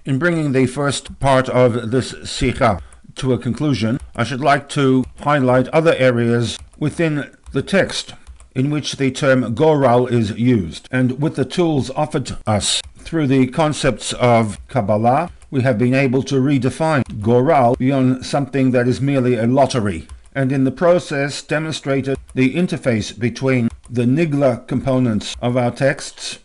In bringing the first part of this Sikha to a conclusion, I should like to highlight other areas within the text in which the term GORAL is used, and with the tools offered us through the concepts of Kabbalah, we have been able to redefine GORAL beyond something that is merely a lottery, and in the process demonstrated the interface between the Nigla components of our texts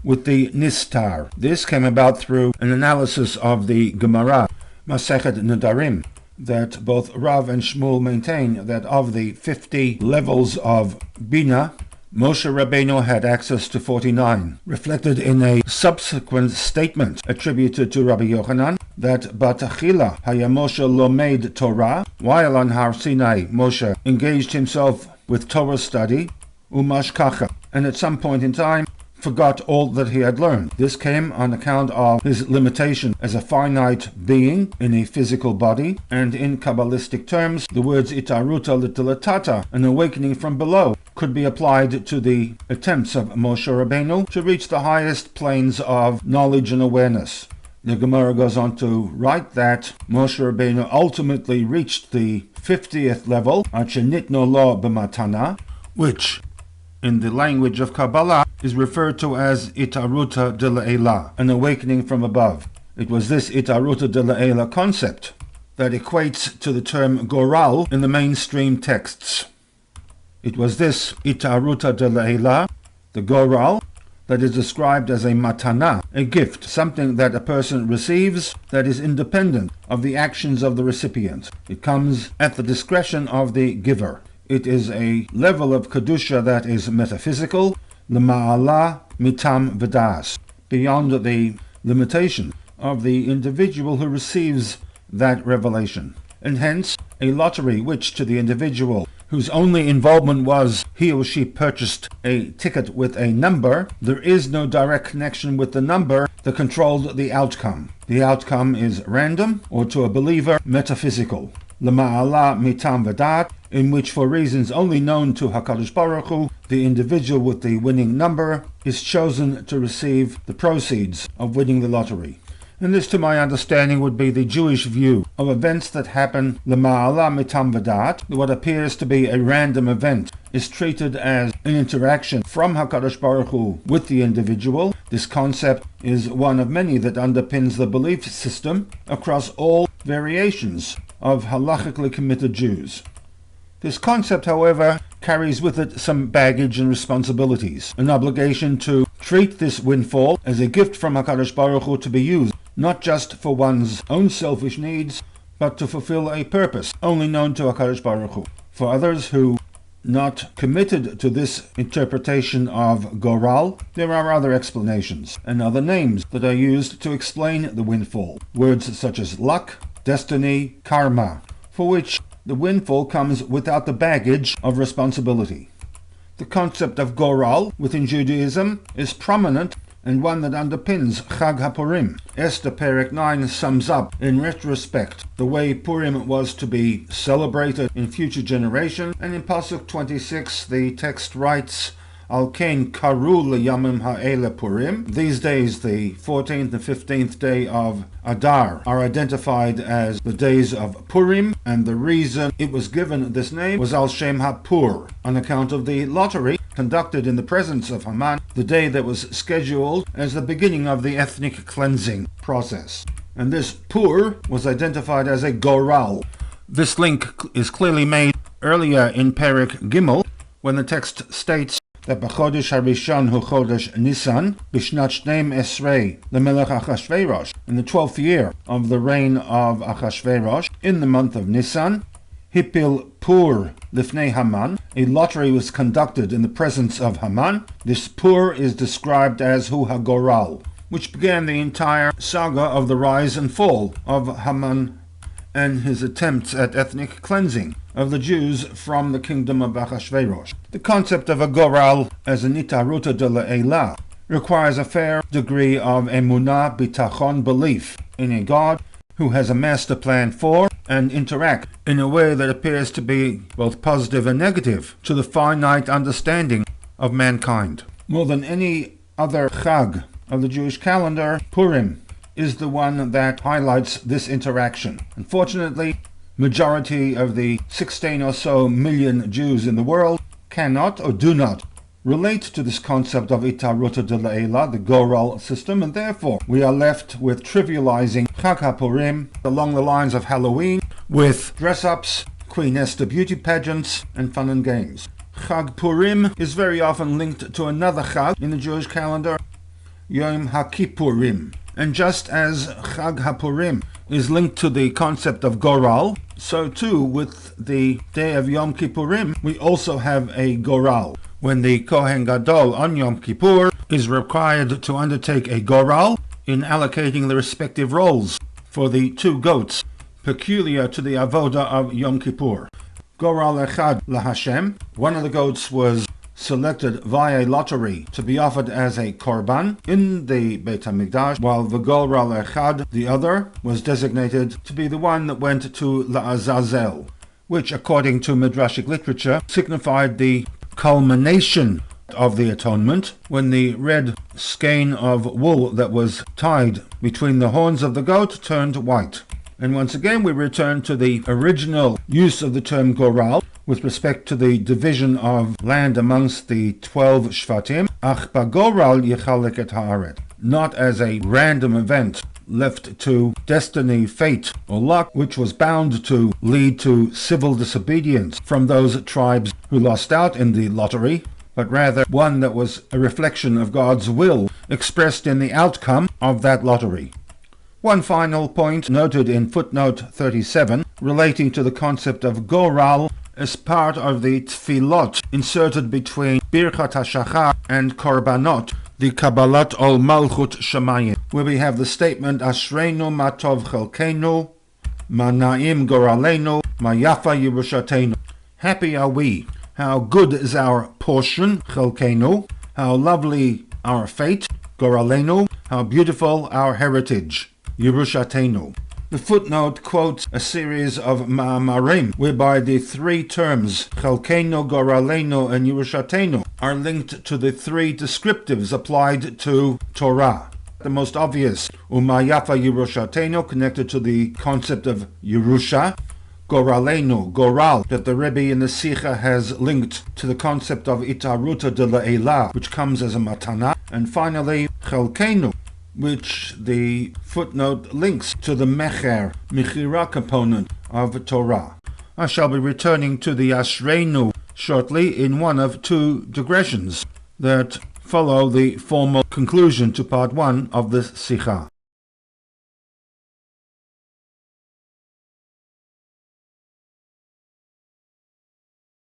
with the Nistar. This came about through an analysis of the Gemara, Masechet Nedarim, that both Rav and Shmuel maintain that of the 50 levels of Bina, Moshe Rabbeinu had access to 49, reflected in a subsequent statement attributed to Rabbi Yochanan that Batachila Haya Moshe Lomed Torah, while on Har Sinai Moshe engaged himself with Torah study, Umashkacha, and at some point in time forgot all that he had learned. This came on account of his limitation as a finite being in a physical body, and in Kabbalistic terms, the words itaruta litilatata, an awakening from below, could be applied to the attempts of Moshe Rabbeinu to reach the highest planes of knowledge and awareness. The Gemara goes on to write that Moshe Rabbeinu ultimately reached the 50th level, Achenitno lo b'matana, which in the language of Kabbalah is referred to as Itaruta de La'ela, an awakening from above. It was this Itaruta de La'ela concept that equates to the term GORAL in the mainstream texts. It was this Itaruta de La'ela, the GORAL, that is described as a matana, a gift, something that a person receives that is independent of the actions of the recipient. It comes at the discretion of the giver. It is a level of Kedusha that is metaphysical, l'ma'ala mitam v'das, beyond the limitation of the individual who receives that revelation, and hence a lottery which to the individual whose only involvement was he or she purchased a ticket with a number, there is no direct connection with the number that controlled the outcome. The outcome is random, or to a believer, metaphysical. L'ma'ala mitam v'dat, in which for reasons only known to HaKadosh Baruch Hu, the individual with the winning number is chosen to receive the proceeds of winning the lottery. And this, to my understanding, would be the Jewish view of events that happen l'ma'ala mitam v'dat. What appears to be a random event is treated as an interaction from HaKadosh Baruch Hu with the individual. This concept is one of many that underpins the belief system across all variations of halachically committed Jews. This concept, however, carries with it some baggage and responsibilities, an obligation to treat this windfall as a gift from HaKadosh Baruch Hu to be used not just for one's own selfish needs, but to fulfill a purpose only known to HaKadosh Baruch Hu. For others who not committed to this interpretation of GORAL, there are other explanations and other names that are used to explain the windfall. Words such as luck, destiny, karma, for which the windfall comes without the baggage of responsibility. The concept of GORAL within Judaism is prominent and one that underpins Chag HaPurim. Esther Perek 9 sums up, in retrospect, the way Purim was to be celebrated in future generations, and in Pasuk 26 the text writes, Al Kain Karu L'Yamim Ha'ele Purim. These days, the 14th and 15th day of Adar, are identified as the days of Purim, and the reason it was given this name was Al Shem HaPur, on account of the lottery conducted in the presence of Haman, the day that was scheduled as the beginning of the ethnic cleansing process. And this Pur was identified as a GORAL. This link is clearly made earlier in Perek Gimel, when the text states that b'chodesh harishon hu chodesh Nisan b'shnat shneim esrei lemelech Achashverosh, in the 12th year of the reign of Achashverosh, in the month of Nisan, hipil pur lifnei Haman, a lottery was conducted in the presence of Haman. This pur is described as hu hagoral, which began the entire saga of the rise and fall of Haman and his attempts at ethnic cleansing of the Jews from the kingdom of Achashverosh. The concept of a GORAL as an itaruta de la'ela requires a fair degree of emunah, bitachon, belief in a God who has a master plan for and interact in a way that appears to be both positive and negative to the finite understanding of mankind. More than any other chag of the Jewish calendar, Purim is the one that highlights this interaction. Unfortunately, majority of the 16 or so million Jews in the world cannot or do not relate to this concept of Itaruta de Le'ela, the GORAL system, and therefore we are left with trivializing Chag HaPurim along the lines of Halloween with dress-ups, Queen Esther beauty pageants, and fun and games. Chag Purim is very often linked to another Chag in the Jewish calendar, Yom HaKippurim. And just as Chag HaPurim is linked to the concept of GORAL, so too with the day of Yom Kippurim, we also have a GORAL. When the Kohen Gadol on Yom Kippur is required to undertake a GORAL in allocating the respective roles for the 2 goats peculiar to the avoda of Yom Kippur. GORAL Echad LaHashem, one of the goats was selected via lottery to be offered as a korban in the Beit HaMikdash, while the GORAL Echad, the other, was designated to be the one that went to La'azazel, which according to Midrashic literature signified the culmination of the atonement, when the red skein of wool that was tied between the horns of the goat turned white. And once again we return to the original use of the term GORAL with respect to the division of land amongst the 12 Shvatim, Ach ba'goral yechaleket haaret, not as a random event left to destiny, fate, or luck, which was bound to lead to civil disobedience from those tribes who lost out in the lottery, but rather one that was a reflection of God's will expressed in the outcome of that lottery. One final point noted in footnote 37 relating to the concept of GORAL as part of the tefillot inserted between Birchat HaShachar and Korbanot, the Kabbalat Ol Malchut Shamayim, where we have the statement Ashreinu ma tov chelkeinu, ma na'im goraleinu, ma yafa yerushateinu. Happy are we, how good is our portion, chelkeinu, how lovely our fate, goraleinu, how beautiful our heritage, Yerushateinu. The footnote quotes a series of ma'amarim whereby the 3 terms Chelkeinu, Goraleinu, and Yerushateinu are linked to the 3 descriptives applied to Torah. The most obvious, Umayafa Yerushateinu, connected to the concept of Yerusha, Goraleinu, Goral, that the Rebbe in the Sikha has linked to the concept of Itaruta de Le'ela, which comes as a matana, and finally Chelkeinu, which the footnote links to the Mecher, Mechira component of Torah. I shall be returning to the Ashreinu shortly in one of 2 digressions that follow the formal conclusion to part 1 of this Sikha.